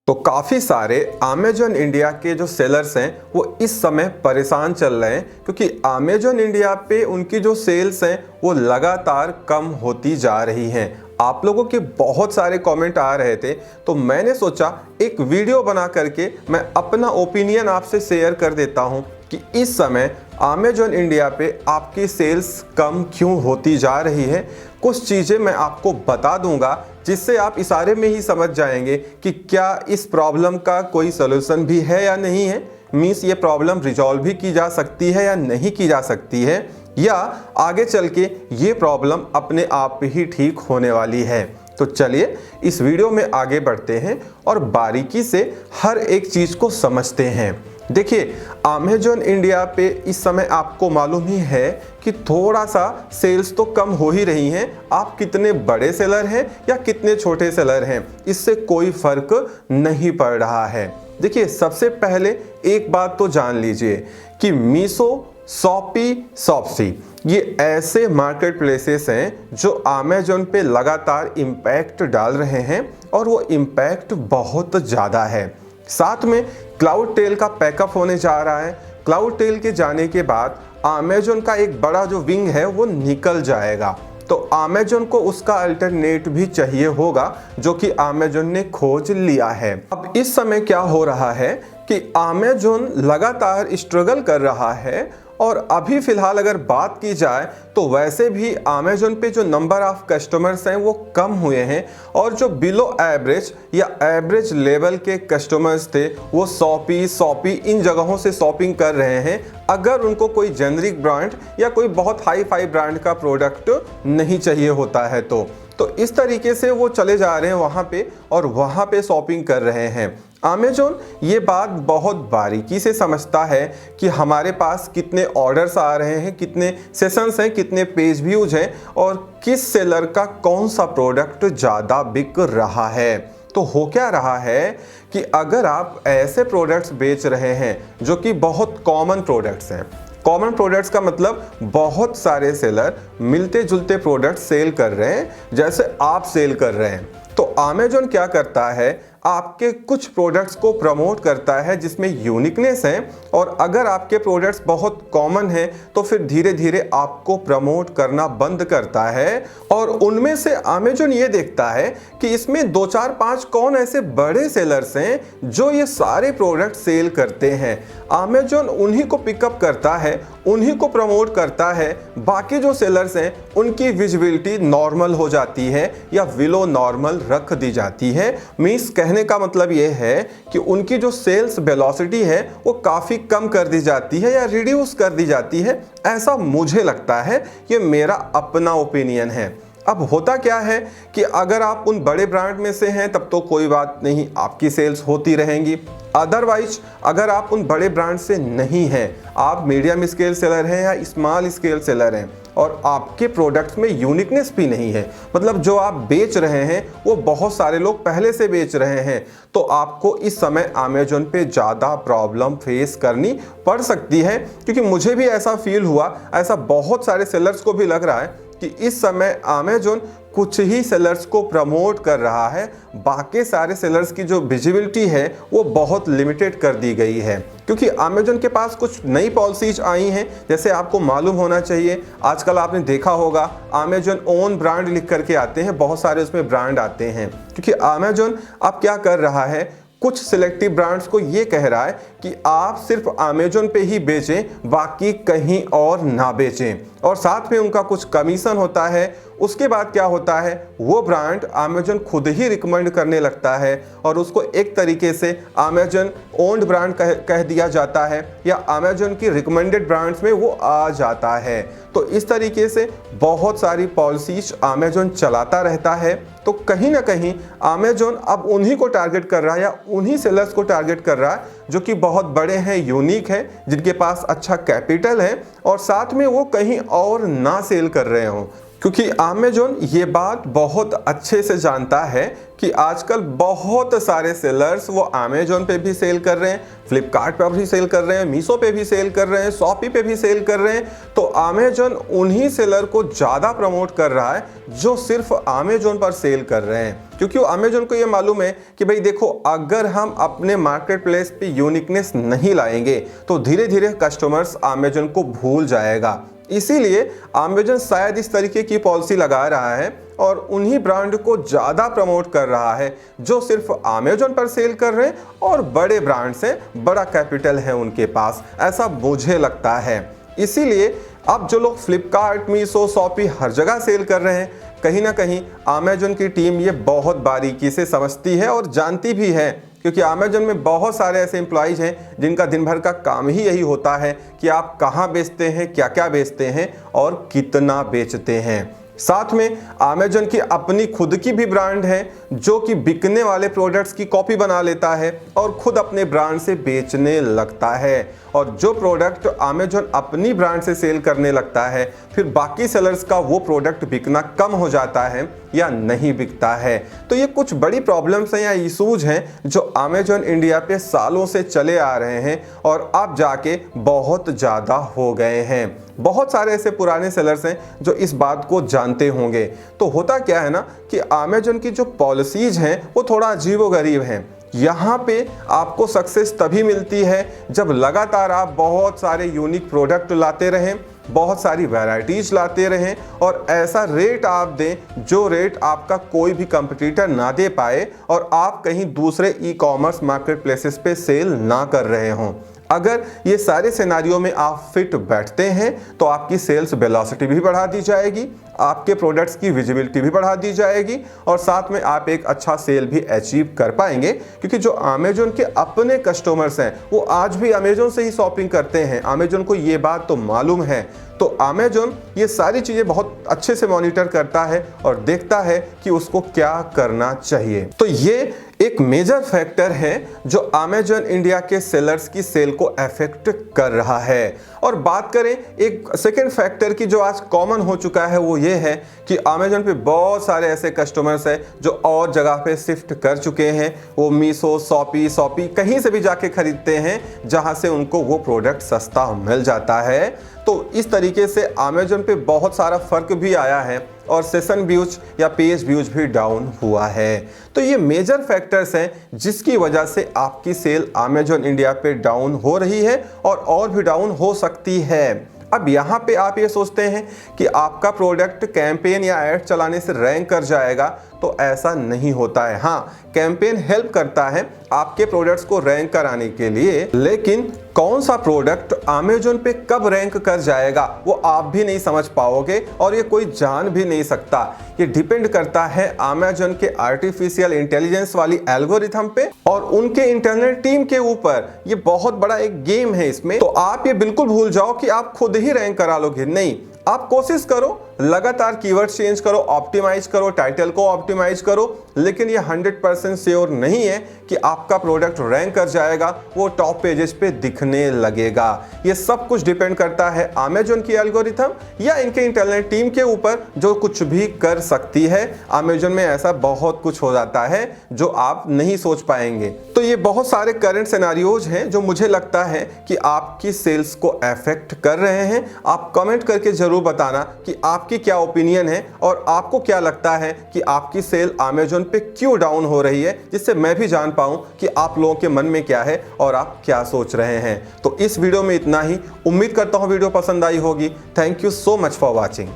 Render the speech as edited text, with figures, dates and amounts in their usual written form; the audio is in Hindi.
तो काफ़ी सारे अमेजॉन इंडिया के जो सेलर्स हैं वो इस समय परेशान चल रहे हैं क्योंकि अमेजॉन इंडिया पे उनकी जो सेल्स हैं वो लगातार कम होती जा रही हैं। आप लोगों के बहुत सारे कमेंट आ रहे थे तो मैंने सोचा एक वीडियो बना करके मैं अपना ओपिनियन आपसे शेयर कर देता हूं कि इस समय अमेजॉन इंडिया पे आपकी सेल्स कम क्यों होती जा रही है। कुछ चीज़ें मैं आपको बता दूंगा जिससे आप इशारे में ही समझ जाएंगे कि क्या इस प्रॉब्लम का कोई सलूशन भी है या नहीं है। मीन्स ये प्रॉब्लम रिजॉल्व भी की जा सकती है या नहीं की जा सकती है, या आगे चल के ये प्रॉब्लम अपने आप ही ठीक होने वाली है। तो चलिए इस वीडियो में आगे बढ़ते हैं और बारीकी से हर एक चीज़ को समझते हैं। देखिए, अमेजॉन इंडिया पे इस समय आपको मालूम ही है कि थोड़ा सा सेल्स तो कम हो ही रही हैं। आप कितने बड़े सेलर हैं या कितने छोटे सेलर हैं, इससे कोई फर्क नहीं पड़ रहा है। देखिए, सबसे पहले एक बात तो जान लीजिए कि मीशो, शॉपी, शॉप्सी ये ऐसे मार्केट प्लेसेस हैं जो अमेजॉन पे लगातार इम्पैक्ट डाल रहे हैं और वो इम्पैक्ट बहुत ज़्यादा है। साथ में क्लाउड टेल का पैकअप होने जा रहा है। क्लाउड टेल के जाने के बाद अमेजॉन का एक बड़ा जो विंग है वो निकल जाएगा, तो अमेजॉन को उसका अल्टरनेट भी चाहिए होगा जो कि अमेजॉन ने खोज लिया है। अब इस समय क्या हो रहा है कि अमेजॉन लगातार स्ट्रगल कर रहा है और अभी फ़िलहाल अगर बात की जाए तो वैसे भी अमेजॉन पे जो नंबर ऑफ़ कस्टमर्स हैं वो कम हुए हैं और जो बिलो एवरेज या एवरेज लेवल के कस्टमर्स थे वो शॉपी इन जगहों से शॉपिंग कर रहे हैं अगर उनको कोई जेनरिक ब्रांड या कोई बहुत हाई फाई ब्रांड का प्रोडक्ट नहीं चाहिए होता है। तो इस तरीके से वो चले जा रहे हैं वहाँ पे और वहाँ पे शॉपिंग कर रहे हैं। अमेजॉन ये बात बहुत बारीकी से समझता है कि हमारे पास कितने ऑर्डर्स आ रहे हैं, कितने सेशंस हैं, कितने पेज व्यूज हैं और किस सेलर का कौन सा प्रोडक्ट ज़्यादा बिक रहा है। तो हो क्या रहा है कि अगर आप ऐसे प्रोडक्ट्स बेच रहे हैं जो कि बहुत कॉमन प्रोडक्ट्स हैं, कॉमन प्रोडक्ट्स का मतलब बहुत सारे सेलर मिलते जुलते प्रोडक्ट सेल कर रहे हैं जैसे आप सेल कर रहे हैं, तो अमेजॉन क्या करता है आपके कुछ प्रोडक्ट्स को प्रमोट करता है जिसमें यूनिकनेस है और अगर आपके प्रोडक्ट्स बहुत कॉमन हैं तो फिर धीरे धीरे आपको प्रमोट करना बंद करता है और उनमें से अमेजॉन ये देखता है कि इसमें 2, 4, 5 कौन ऐसे बड़े सेलर्स हैं जो ये सारे प्रोडक्ट सेल करते हैं। अमेजॉन उन्हीं को पिकअप करता है, उन्हीं को प्रमोट करता है, बाकी जो सेलर्स हैं उनकी विजिबिलिटी नॉर्मल हो जाती है या बिलो नॉर्मल रख दी जाती है। मीन्स कहने का मतलब ये है कि उनकी जो सेल्स वेलोसिटी है वो काफ़ी कम कर दी जाती है या रिड्यूस कर दी जाती है, ऐसा मुझे लगता है। ये मेरा अपना ओपिनियन है। अब होता क्या है कि अगर आप उन बड़े ब्रांड में से हैं तब तो कोई बात नहीं, आपकी सेल्स होती रहेंगी। अदरवाइज अगर आप उन बड़े ब्रांड से नहीं हैं, आप मीडियम स्केल सेलर हैं या स्मॉल स्केल सेलर हैं और आपके प्रोडक्ट्स में यूनिकनेस भी नहीं है, मतलब जो आप बेच रहे हैं वो बहुत सारे लोग पहले से बेच रहे हैं, तो आपको इस समय अमेजॉन पे ज़्यादा प्रॉब्लम फेस करनी पड़ सकती है। क्योंकि मुझे भी ऐसा फील हुआ, ऐसा बहुत सारे सेलर्स को भी लग रहा है कि इस समय अमेजॉन कुछ ही सेलर्स को प्रमोट कर रहा है, बाकी सारे सेलर्स की जो विजिबिलिटी है वो बहुत लिमिटेड कर दी गई है। क्योंकि अमेजॉन के पास कुछ नई पॉलिसीज आई हैं, जैसे आपको मालूम होना चाहिए, आजकल आपने देखा होगा अमेजॉन ओन ब्रांड लिख करके आते हैं, बहुत सारे उसमें ब्रांड आते हैं। क्योंकि अमेजॉन अब क्या कर रहा है, कुछ सिलेक्टिव ब्रांड्स को ये कह रहा है कि आप सिर्फ अमेजॉन पे ही बेचें, बाकी कहीं और ना बेचें, और साथ में उनका कुछ कमीशन होता है। उसके बाद क्या होता है, वो ब्रांड अमेजॉन खुद ही रिकमेंड करने लगता है और उसको एक तरीके से अमेजॉन ओन्ड ब्रांड कह दिया जाता है या अमेजॉन की रिकमेंडेड ब्रांड्स में वो आ जाता है। तो इस तरीके से बहुत सारी पॉलिसीज अमेजॉन चलाता रहता है। तो कहीं ना कहीं अमेजॉन अब उन्हीं को टारगेट कर रहा है या उन्हीं सेलर्स को टारगेट कर रहा है जो कि बहुत बड़े हैं, यूनिक हैं, जिनके पास अच्छा कैपिटल है और साथ में वो कहीं और ना सेल कर रहे हों। क्योंकि अमेज़न ये बात बहुत अच्छे से जानता है कि आजकल बहुत सारे सेलर्स वो अमेज़न पे भी सेल कर रहे हैं, फ्लिपकार्ट पे भी सेल कर रहे हैं, मीशो पे भी सेल कर रहे हैं, शॉपी पे भी सेल कर रहे हैं। तो अमेज़न उन्हीं सेलर को ज़्यादा प्रमोट कर रहा है जो सिर्फ अमेज़न पर सेल कर रहे हैं, क्योंकि अमेज़न को ये मालूम है कि भाई देखो, अगर हम अपने मार्केट प्लेस पे यूनिकनेस नहीं लाएंगे तो धीरे धीरे कस्टमर्स अमेज़न को भूल जाएगा। इसीलिए अमेज़न शायद इस तरीके की पॉलिसी लगा रहा है और उन्हीं ब्रांड को ज़्यादा प्रमोट कर रहा है जो सिर्फ अमेज़न पर सेल कर रहे हैं और बड़े ब्रांड से बड़ा कैपिटल है उनके पास, ऐसा मुझे लगता है। इसीलिए अब जो लोग फ्लिपकार्ट, मीशो, शॉपी हर जगह सेल कर रहे हैं, कहीं ना कहीं अमेज़न की टीम ये बहुत बारीकी से समझती है और जानती भी है, क्योंकि अमेज़न में बहुत सारे ऐसे एम्प्लॉइज हैं जिनका दिन भर का काम ही यही होता है कि आप कहाँ बेचते हैं, क्या क्या बेचते हैं और कितना बेचते हैं। साथ में अमेज़न की अपनी खुद की भी ब्रांड है जो कि बिकने वाले प्रोडक्ट्स की कॉपी बना लेता है और खुद अपने ब्रांड से बेचने लगता है। और जो प्रोडक्ट अमेज़न अपनी ब्रांड से सेल करने लगता है, फिर बाकी सेलर्स का वो प्रोडक्ट बिकना कम हो जाता है या नहीं बिकता है। तो ये कुछ बड़ी प्रॉब्लम्स हैं या इशूज हैं जो अमेज़न इंडिया पे सालों से चले आ रहे हैं और अब जाके बहुत ज़्यादा हो गए हैं। बहुत सारे ऐसे पुराने सेलर्स हैं जो इस बात को जानते होंगे। तो होता क्या है ना कि अमेज़न की जो पॉलिसीज हैं वो थोड़ा अजीबोगरीब हैं। यहाँ पे आपको सक्सेस तभी मिलती है जब लगातार आप बहुत सारे यूनिक प्रोडक्ट लाते रहें, बहुत सारी वैरायटीज लाते रहें और ऐसा रेट आप दें जो रेट आपका कोई भी कंपटीटर ना दे पाए और आप कहीं दूसरे ई कॉमर्स मार्केट प्लेसेस पे सेल ना कर रहे हों। अगर ये सारे सिनेरियो में आप फिट बैठते हैं तो आपकी सेल्स वेलोसिटी भी बढ़ा दी जाएगी, आपके प्रोडक्ट्स की विजिबिलिटी भी बढ़ा दी जाएगी और साथ में आप एक अच्छा सेल भी अचीव कर पाएंगे, क्योंकि जो अमेज़न के अपने कस्टमर्स हैं वो आज भी अमेज़न से ही शॉपिंग करते हैं। अमेज़न को ये बात तो मालूम है। तो अमेज़न ये सारी चीज़ें बहुत अच्छे से मॉनिटर करता है और देखता है कि उसको क्या करना चाहिए। तो ये एक मेजर फैक्टर है जो अमेज़न इंडिया के सेलर्स की सेल को अफेक्ट कर रहा है। और बात करें एक सेकेंड फैक्टर की जो आज कॉमन हो चुका है, वो ये है कि अमेज़न पे बहुत सारे ऐसे कस्टमर्स हैं जो और जगह पे शिफ्ट कर चुके हैं। वो मीशो, शॉपी कहीं से भी जाके खरीदते हैं जहां से उनको वो प्रोडक्ट सस्ता मिल जाता है। तो इस तरीके से अमेज़न पे बहुत सारा फर्क भी आया है और सेशन व्यूज या पेज व्यूज भी डाउन हुआ है। तो ये मेजर फैक्टर्स हैं जिसकी वजह से आपकी सेल अमेज़न इंडिया पे डाउन हो रही है और भी डाउन हो सकती है। अब यहाँ पे आप ये सोचते हैं कि आपका प्रोडक्ट कैंपेन या ऐड चलाने से रैंक कर जाएगा, तो ऐसा नहीं होता है। हाँ, कैंपेन हेल्प करता है आपके प्रोडक्ट्स को रैंक कराने के लिए, लेकिन कौन सा प्रोडक्ट अमेज़न पे कब रैंक कर जाएगा वो आप भी नहीं समझ पाओगे और ये कोई जान भी नहीं सकता। ये डिपेंड करता है अमेज़न के आर्टिफिशियल इंटेलिजेंस वाली एल्गोरिथम पे और उनके इंटरनल टीम के ऊपर। ये बहुत बड़ा एक गेम है इसमें। तो आप ये बिल्कुल भूल जाओ कि आप खुद ही रैंक करा लोगे, नहीं। आप कोशिश करो, लगातार कीवर्ड चेंज करो, ऑप्टिमाइज करो, टाइटल को ऑप्टिमाइज करो, लेकिन ये 100% श्योर नहीं है कि आपका प्रोडक्ट रैंक कर जाएगा, वो टॉप पेजेस पे दिखने लगेगा। ये सब कुछ डिपेंड करता है अमेज़न की एल्गोरिथम या इनके इंटरनल टीम के ऊपर, जो कुछ भी कर सकती है। अमेज़न में ऐसा बहुत कुछ हो जाता है जो आप नहीं सोच पाएंगे। तो ये बहुत सारे करंट सिनेरियोज हैं जो मुझे लगता है कि आपकी सेल्स को अफेक्ट कर रहे हैं। आप कमेंट करके जरूर बताना कि आपकी क्या ओपिनियन है और आपको क्या लगता है कि आपकी सेल अमेज़न पे क्यों डाउन हो रही है, जिससे मैं भी जान पाऊं कि आप लोगों के मन में क्या है और आप क्या सोच रहे हैं। तो इस वीडियो में इतना ही। उम्मीद करता हूं वीडियो पसंद आई होगी। Thank you so much for watching.